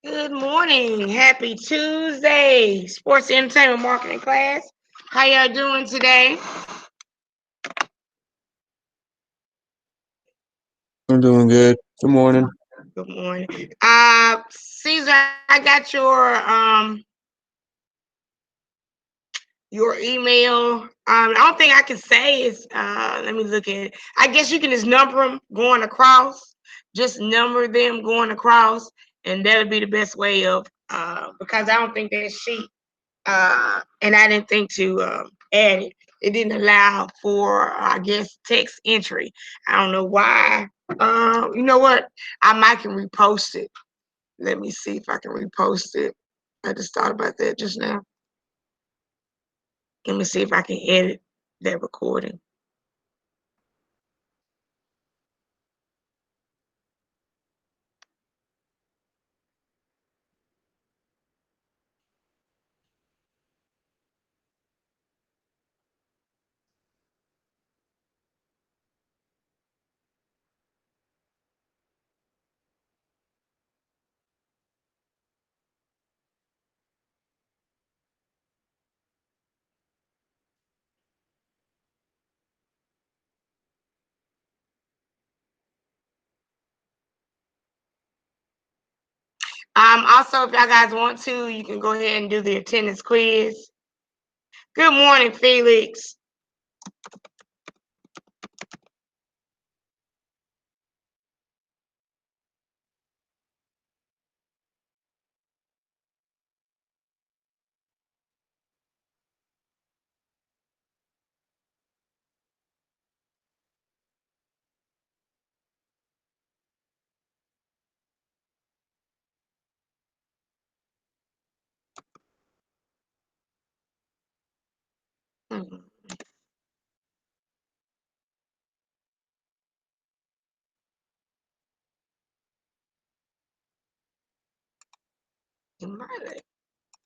Good morning. Happy Tuesday. Sports entertainment marketing class. How y'all doing today? I'm doing good. Good morning. Good morning. Caesar, I got your email. I don't think I can say it's let me look at it. I guess you can just number them going across. Just number them going across, and that'll be the best way of because I don't think that sheet and I didn't think to add it. It didn't allow for, I guess, text entry. I don't know why. You know what? I might can repost it. Let me see if I can repost it. I just thought about that just now. Let me see if I can edit that recording. Also, if y'all guys want to, you can go ahead and do the attendance quiz. Good morning, Felix. Mhm. It might let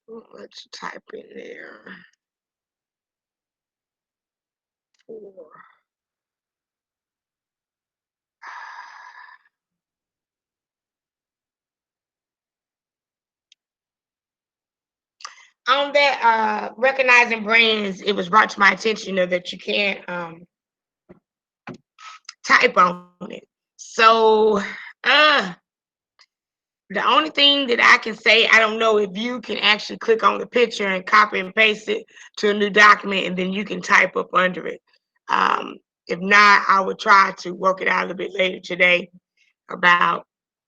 you type in there. 4. On that recognizing brands, it was brought to my attention that you can't type on it. So the only thing that I can say, I don't know if you can actually click on the picture and copy and paste it to a new document, and then you can type up under it. If not, I would try to work it out a little bit later today about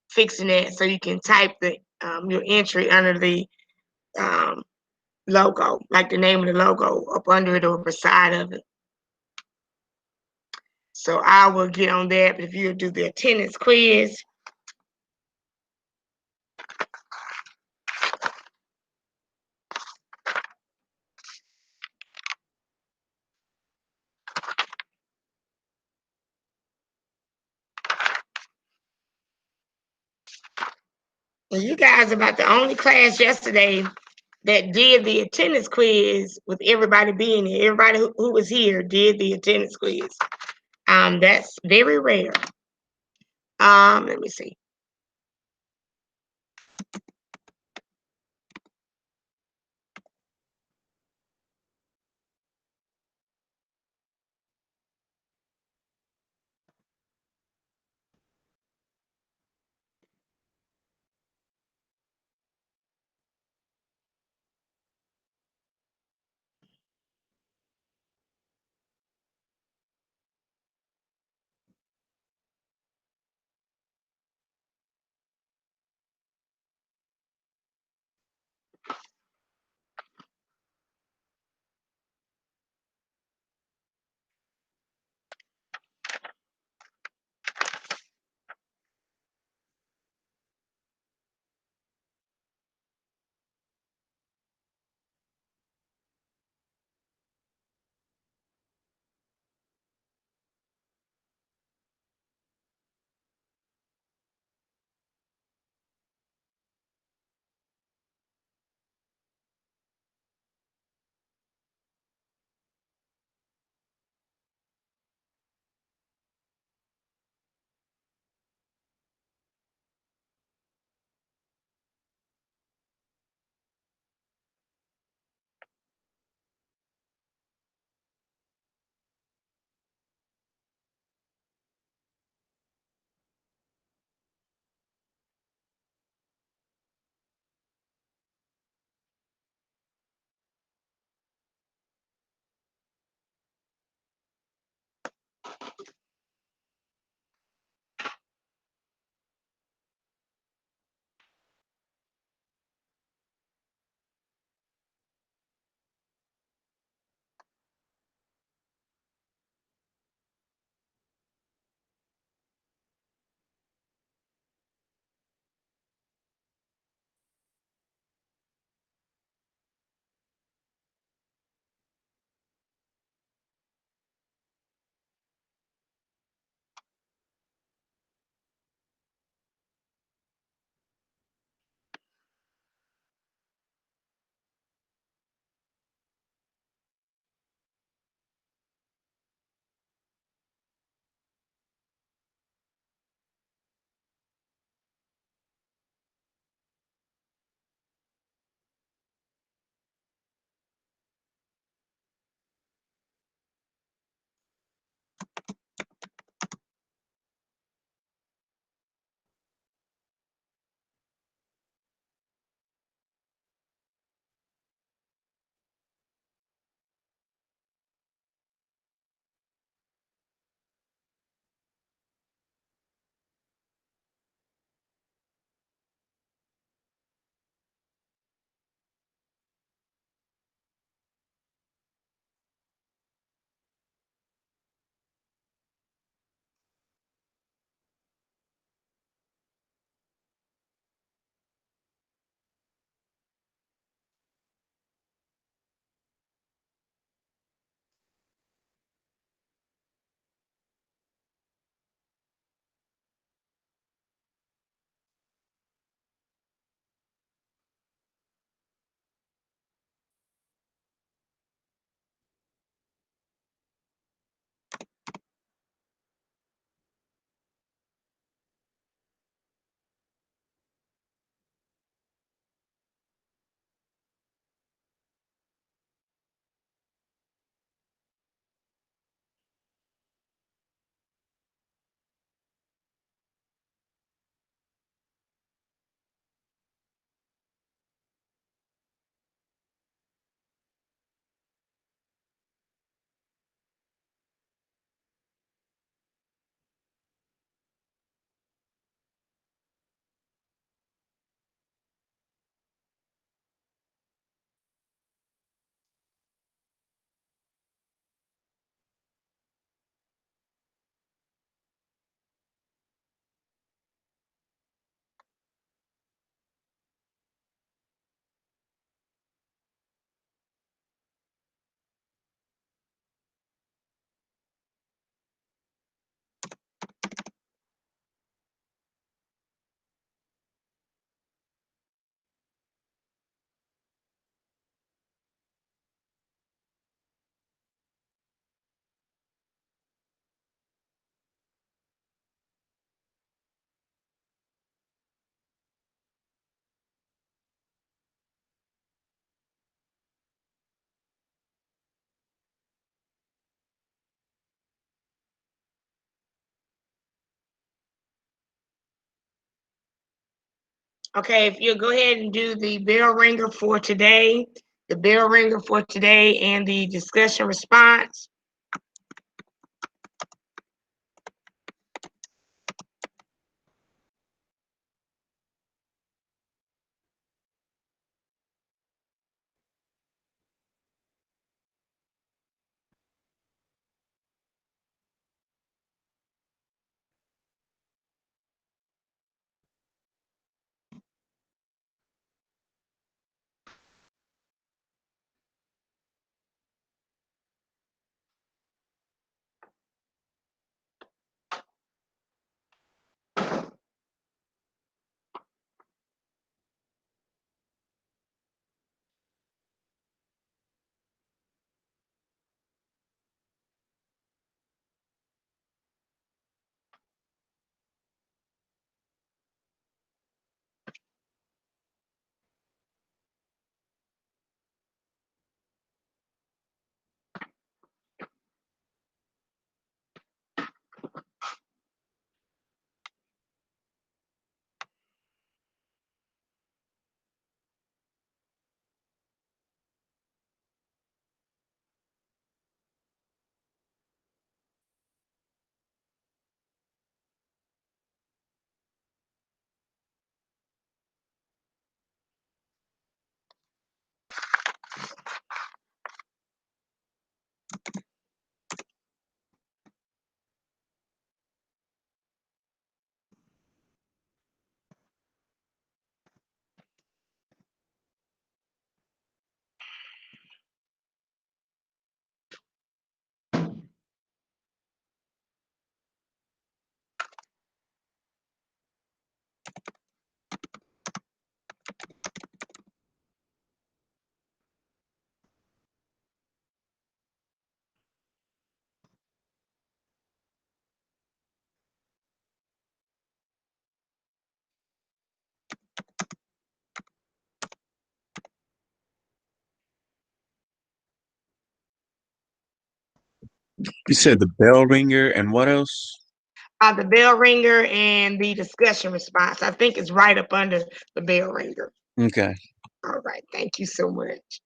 fixing it so you can type your entry under the um, logo, like the name of the logo up under it or beside of it. So I will get on that. But if you do the attendance quiz, and you guys about the only class yesterday that did the attendance quiz with everybody being here. Everybody who was here did the attendance quiz. That's very rare. Let me see. Okay, if you'll go ahead and do the bell ringer for today, the bell ringer for today, and the discussion response. You said the bell ringer and what else? The bell ringer and the discussion response. I think it's right up under the bell ringer. Okay. All right, thank you so much.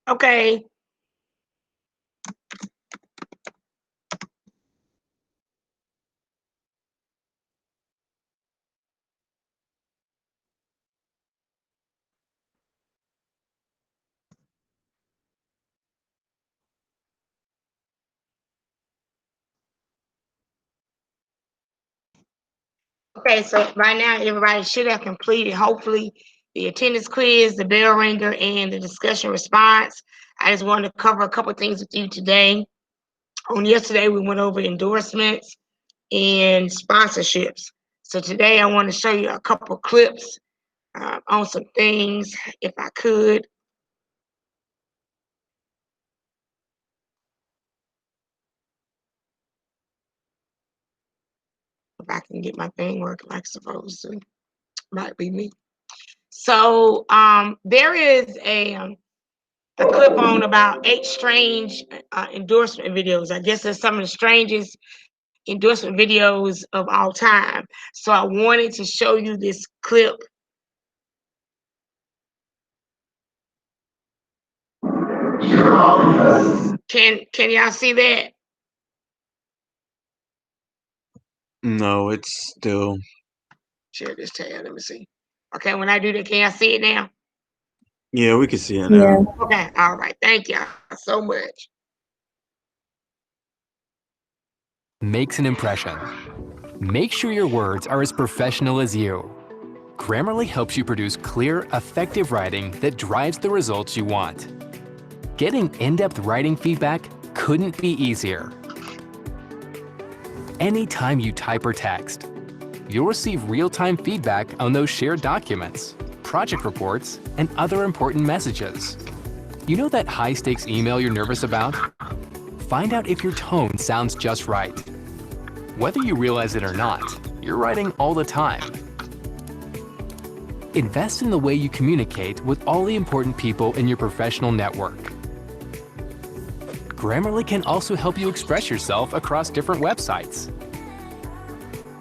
Okay. Okay, so right now everybody should have completed, hopefully, the attendance quiz, the bell ringer, and the discussion response. I just wanted to cover a couple things with you today. On yesterday, we went over endorsements and sponsorships. So today I want to show you a couple clips on some things, if I could. If I can get my thing working like it's supposed to. Might be me. So there is a clip on about 8 strange endorsement videos. I guess that's some of the strangest endorsement videos of all time. So I wanted to show you this clip. Can y'all see that? No, it's still. Share this tab. Let me see. Okay, when I do that, can y'all see it now? Yeah, we can see it now. Okay, all right. Thank y'all so much. Makes an impression. Make sure your words are as professional as you. Grammarly helps you produce clear, effective writing that drives the results you want. Getting in-depth writing feedback couldn't be easier. Anytime you type or text, you'll receive real-time feedback on those shared documents, project reports, and other important messages. You know that high-stakes email you're nervous about? Find out if your tone sounds just right. Whether you realize it or not, you're writing all the time. Invest in the way you communicate with all the important people in your professional network. Grammarly can also help you express yourself across different websites.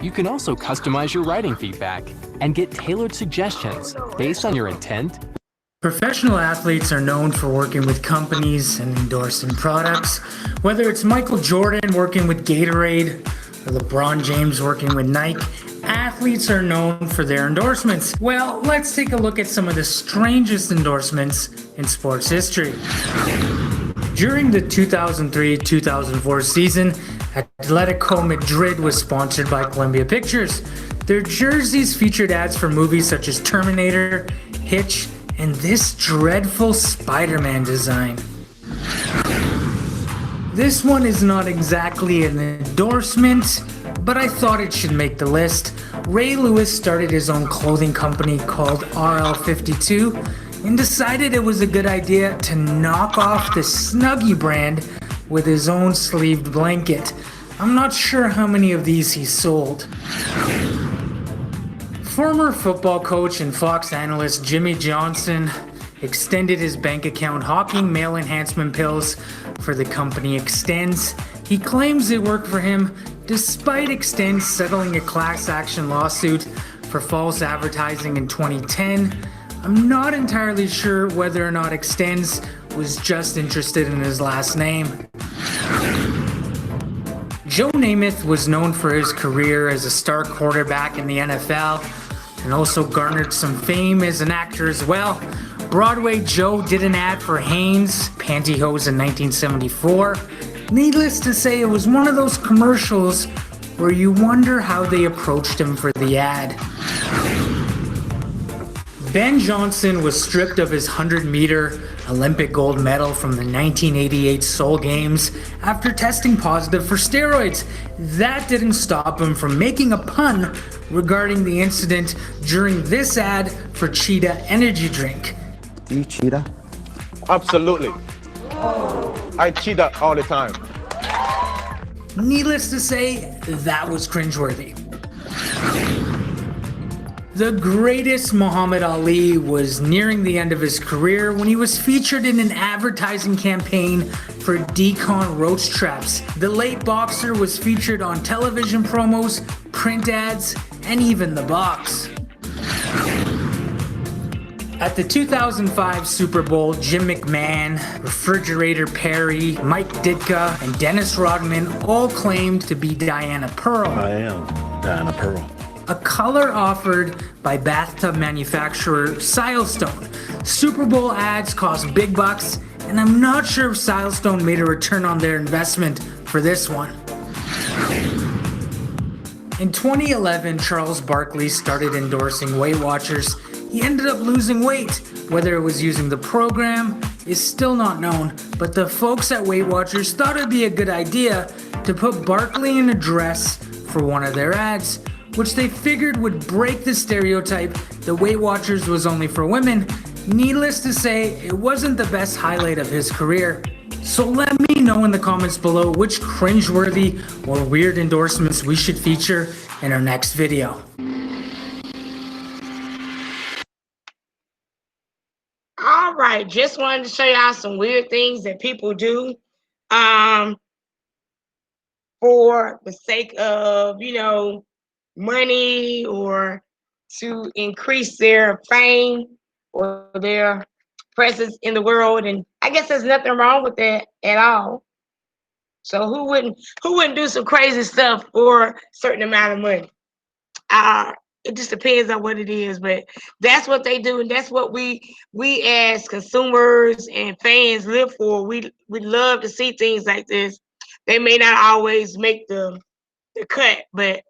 You can also customize your writing feedback and get tailored suggestions based on your intent. Professional athletes are known for working with companies and endorsing products. Whether it's Michael Jordan working with Gatorade or LeBron James working with Nike, athletes are known for their endorsements. Well, let's take a look at some of the strangest endorsements in sports history. During the 2003-2004 season, Atletico Madrid was sponsored by Columbia Pictures. Their jerseys featured ads for movies such as Terminator, Hitch, and this dreadful Spider-Man design. This one is not exactly an endorsement, but I thought it should make the list. Ray Lewis started his own clothing company called RL52 and decided it was a good idea to knock off the Snuggie brand with his own sleeved blanket. I'm not sure how many of these he sold. Former football coach and Fox analyst Jimmy Johnson extended his bank account hawking male enhancement pills for the company Extends. He claims it worked for him despite Extends settling a class action lawsuit for false advertising in 2010. I'm not entirely sure whether or not Extends was just interested in his last name. Joe Namath was known for his career as a star quarterback in the NFL and also garnered some fame as an actor as well. Broadway Joe did an ad for Hanes pantyhose in 1974. Needless to say, it was one of those commercials where you wonder how they approached him for the ad. Ben Johnson was stripped of his 100-meter Olympic gold medal from the 1988 Seoul Games after testing positive for steroids. That didn't stop him from making a pun regarding the incident during this ad for Cheetah energy drink. Do you cheetah? Absolutely. I cheetah all the time. Needless to say, that was cringeworthy. The greatest Muhammad Ali was nearing the end of his career when he was featured in an advertising campaign for Decon roach traps. The late boxer was featured on television promos, print ads, and even the box. At the 2005 Super Bowl, Jim McMahon, Refrigerator Perry, Mike Ditka, and Dennis Rodman all claimed to be Diana Pearl. I am Diana Pearl. A color offered by bathtub manufacturer Silestone. Super Bowl ads cost big bucks, and I'm not sure if Silestone made a return on their investment for this one. In 2011, Charles Barkley started endorsing Weight Watchers. He ended up losing weight. Whether it was using the program is still not known, but the folks at Weight Watchers thought it'd be a good idea to put Barkley in a dress for one of their ads, which they figured would break the stereotype that Weight Watchers was only for women. Needless to say, it wasn't the best highlight of his career. So let me know in the comments below which cringeworthy or weird endorsements we should feature in our next video. All right, just wanted to show y'all some weird things that people do for the sake of, money or to increase their fame or their presence in the world. And I guess there's nothing wrong with that at all. So who wouldn't do some crazy stuff for a certain amount of money? It just depends on what it is, but that's what they do, and that's what we as consumers and fans live for. We love to see things like this. They may not always make the cut, but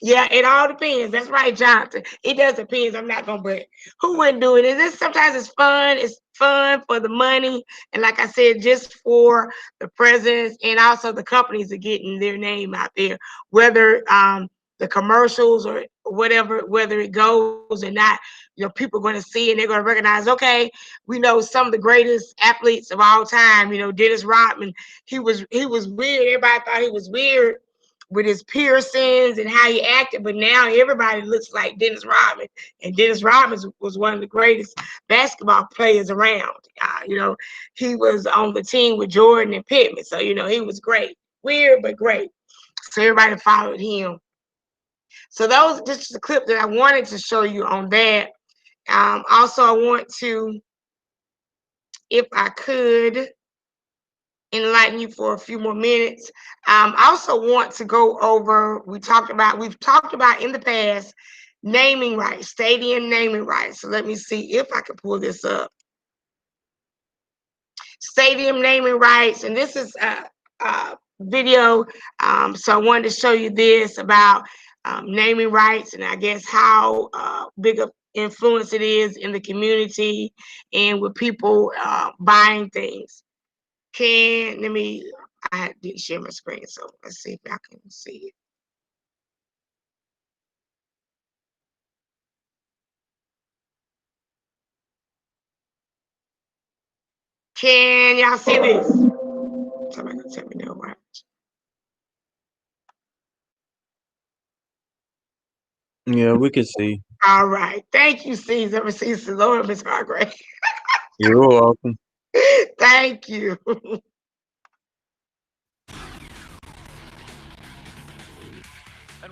yeah, it all depends. That's right, Jonathan. It does depend. I'm not gonna, but who wouldn't do it? And this sometimes it's fun. It's fun for the money, and like I said, just for the presence, and also the companies are getting their name out there, whether the commercials or whatever, whether it goes or not, people are going to see and they're going to recognize, okay, we know some of the greatest athletes of all time, Dennis Rodman, he was weird. Everybody thought he was weird with his piercings and how he acted, but now everybody looks like Dennis Rodman, and Dennis Rodman was one of the greatest basketball players around. He was on the team with Jordan and Pittman, so he was great, weird but great. So everybody followed him. So this is a clip that I wanted to show you on that. Also, I want to, if I could, enlighten you for a few more minutes. I also want to go over, we've talked about in the past, naming rights, stadium naming rights. So let me see if I can pull this up. Stadium naming rights, and this is a video. So I wanted to show you this about naming rights, and I guess how big of influence it is in the community and with people buying things. I didn't share my screen, so let's see if I can see it. Can y'all see this? Somebody gonna tell me no, right? Yeah, we can see. All right. Thank you, Caesar. Caesar, Lord, Miss Margaret. You're welcome. Thank you. And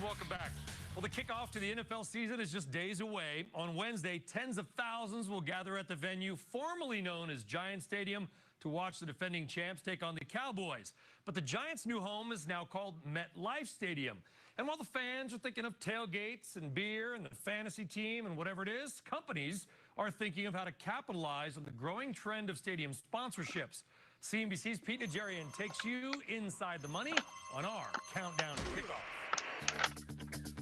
welcome back. Well, the kickoff to the NFL season is just days away. On Wednesday, tens of thousands will gather at the venue formerly known as Giant Stadium to watch the defending champs take on the Cowboys. But the Giants' new home is now called MetLife Stadium. And while the fans are thinking of tailgates and beer and the fantasy team and whatever it is, companies are thinking of how to capitalize on the growing trend of stadium sponsorships. CNBC's Pete Najarian takes you inside the money on our countdown to kickoff.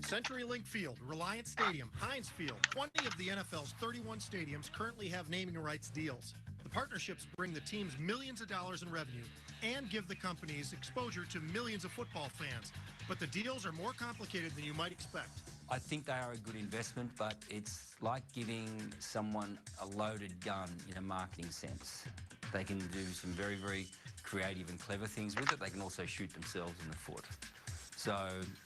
CenturyLink Field, Reliance Stadium, Heinz Field, 20 of the NFL's 31 stadiums currently have naming rights deals. The partnerships bring the teams millions of dollars in revenue and give the companies exposure to millions of football fans. But the deals are more complicated than you might expect. I think they are a good investment, but it's like giving someone a loaded gun in a marketing sense. They can do some very, very creative and clever things with it. They can also shoot themselves in the foot. So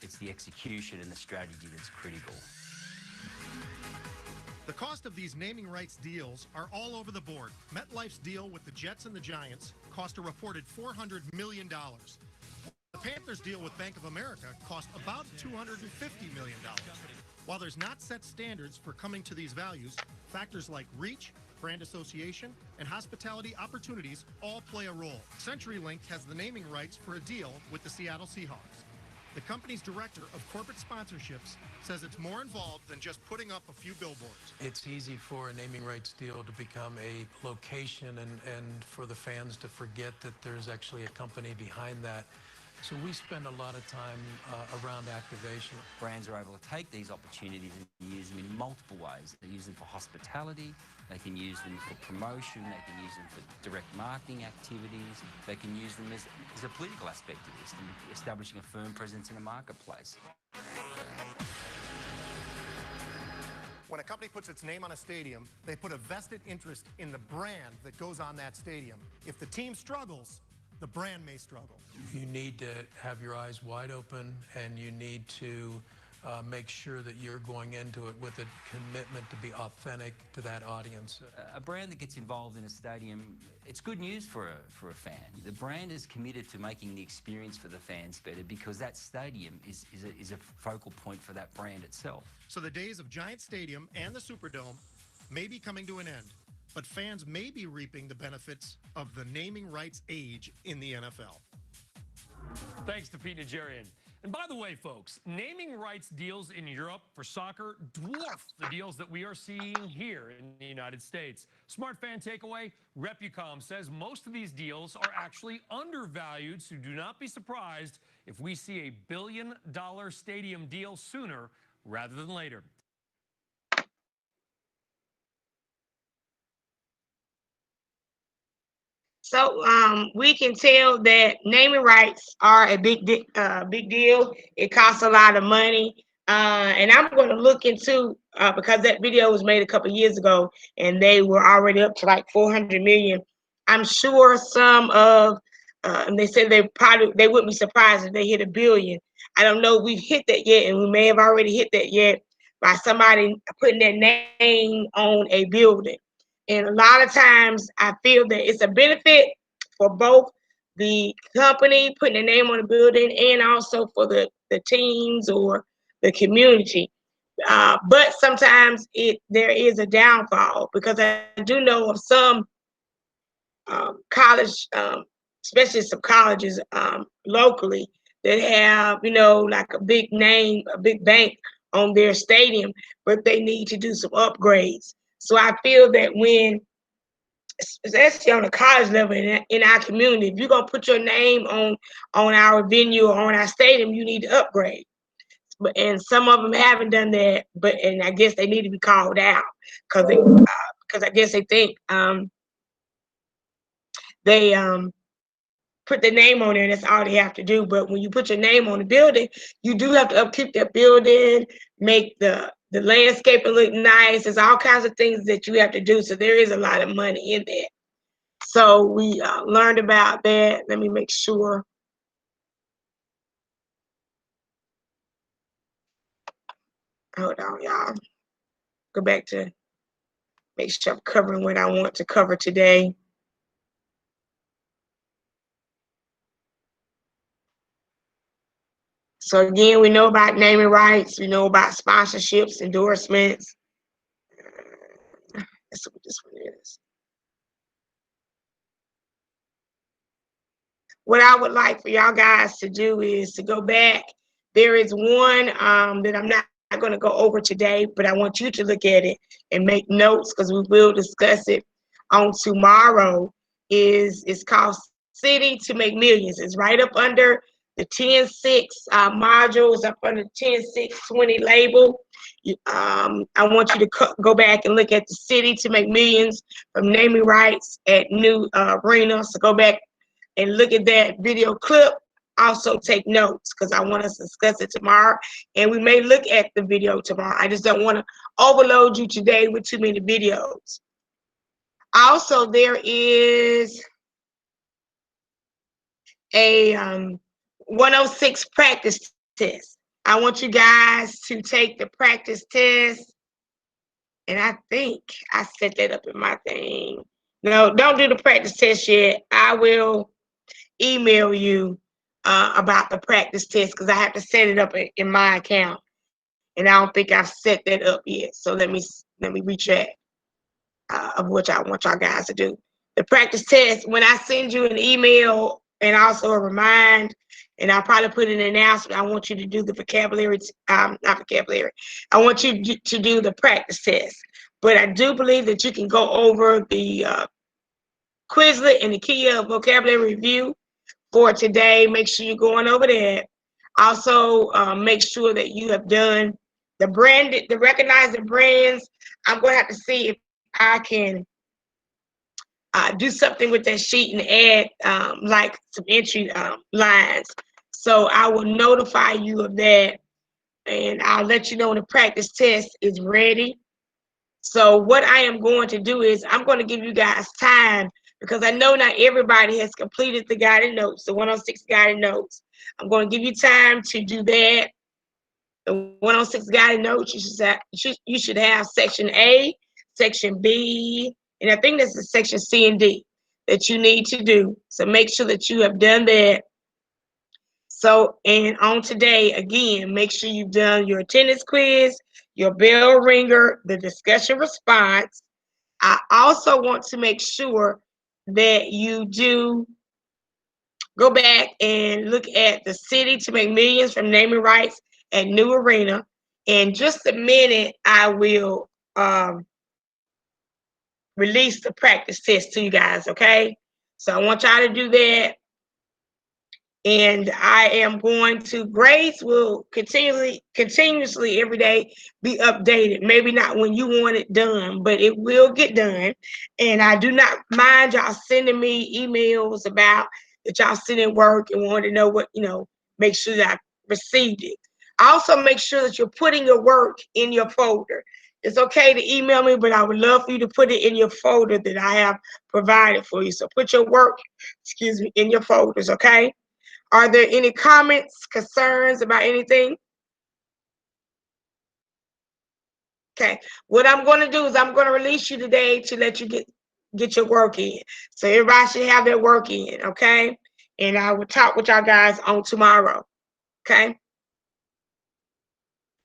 it's the execution and the strategy that's critical. The cost of these naming rights deals are all over the board. MetLife's deal with the Jets and the Giants cost a reported $400 million. The Panthers deal with Bank of America cost about $250 million. While there's not set standards for coming to these values, factors like reach, brand association, and hospitality opportunities all play a role. CenturyLink has the naming rights for a deal with the Seattle Seahawks. The company's director of corporate sponsorships says it's more involved than just putting up a few billboards. It's easy for a naming rights deal to become a location and for the fans to forget that there's actually a company behind that. So we spend a lot of time around activation. Brands are able to take these opportunities and use them in multiple ways. They use them for hospitality, they can use them for promotion, they can use them for direct marketing activities, they can use them as a political aspect of this, establishing a firm presence in a marketplace. When a company puts its name on a stadium, they put a vested interest in the brand that goes on that stadium. If the team struggles, the brand may struggle. You need to have your eyes wide open, and you need to make sure that you're going into it with a commitment to be authentic to that audience. A brand that gets involved in a stadium, it's good news for a fan. The brand is committed to making the experience for the fans better because that stadium is a focal point for that brand itself. So the days of Giant Stadium and the Superdome may be coming to an end, but fans may be reaping the benefits of the naming rights age in the NFL. Thanks to Pete Najarian. And by the way, folks, naming rights deals in Europe for soccer dwarf the deals that we are seeing here in the United States. Smart fan takeaway, Repucom says most of these deals are actually undervalued, so do not be surprised if we see a billion-dollar stadium deal sooner rather than later. So we can tell that naming rights are a big deal. It costs a lot of money. And I'm going to look into, because that video was made a couple years ago and they were already up to like 400 million. I'm sure some of, and they said they wouldn't be surprised if they hit $1 billion. I don't know if we've hit that yet, and we may have already hit that yet by somebody putting their name on a building. And a lot of times I feel that it's a benefit for both the company putting their name on the building and also for the teams or the community. But sometimes there is a downfall, because I do know of some college, especially some colleges locally, that have, like a big name, a big bank on their stadium, but they need to do some upgrades. So I feel that when, especially on the college level in our community, if you're going to put your name on our venue or on our stadium, you need to upgrade. And some of them haven't done that, and I guess they need to be called out because I guess they think they put their name on there and that's all they have to do. But when you put your name on the building, you do have to upkeep that building, make the landscaping look nice. There's all kinds of things that you have to do. So there is a lot of money in there. So we learned about that. Let me make sure. Hold on, y'all. Go back to make sure I'm covering what I want to cover today. So again, we know about naming rights. We know about sponsorships, endorsements. Let's see what this one is. What I would like for y'all guys to do is to go back. There is one that I'm not going to go over today, but I want you to look at it and make notes, because we will discuss it on tomorrow. It's called City to Make Millions. It's right up under The 10-6 module is up under the 10-6-20 label. I want you to go back and look at the City to Make Millions from Naming Rights at New Arena. So go back and look at that video clip. Also take notes because I want us to discuss it tomorrow. And we may look at the video tomorrow. I just don't want to overload you today with too many videos. Also, there is a 106 practice test. I want you guys to take the practice test. And I think I set that up in my thing. No, don't do the practice test yet. I will email you about the practice test because I have to set it up in my account. And I don't think I've set that up yet. So let me recheck of what I want y'all guys to do. The practice test, when I send you an email and also a remind, and I'll probably put in an announcement, I want you to do the vocabulary, not vocabulary. I want you to do the practice test. But I do believe that you can go over the Quizlet and the Kia vocabulary review for today. Make sure you're going over that. Also, make sure that you have done the recognizing brands. I'm going to have to see if I can do something with that sheet and add like some entry lines. So I will notify you of that, and I'll let you know when the practice test is ready. So what I am going to do is I'm going to give you guys time because I know not everybody has completed the guided notes, the 106 guided notes. I'm going to give you time to do that. The 106 guided notes, you should have section A, section B, and I think this is section C and D that you need to do. So make sure that you have done that. So, and on today, again, make sure you've done your attendance quiz, your bell ringer, the discussion response. I also want to make sure that you do go back and look at the City to Make Millions from Naming Rights at New Arena. In just a minute, I will release the practice test to you guys, okay? So I want y'all to do that. And I am going to, grades will continuously every day be updated. Maybe not when you want it done, but it will get done. And I do not mind y'all sending me emails about that y'all sending work and want to know what, make sure that I received it. Also make sure that you're putting your work in your folder. It's okay to email me, but I would love for you to put it in your folder that I have provided for you. So put your work, in your folders, okay? Are there any comments, concerns about anything? Okay, what I'm going to do is I'm going to release you today to let you get your work in. So everybody should have their work in, okay? And I will talk with y'all guys on tomorrow, okay?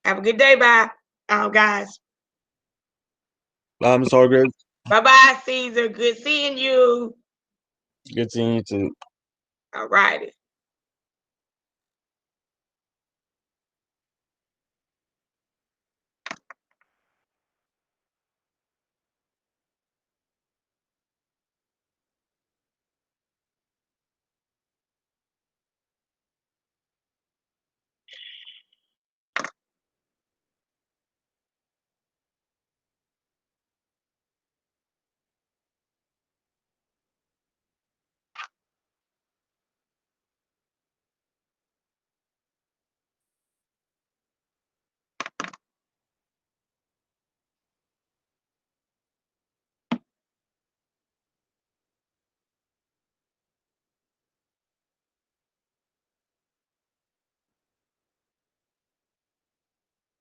Have a good day, bye, guys. Bye, Miss Hargrave. Bye-bye, Caesar. Good seeing you. Good seeing you too. All righty.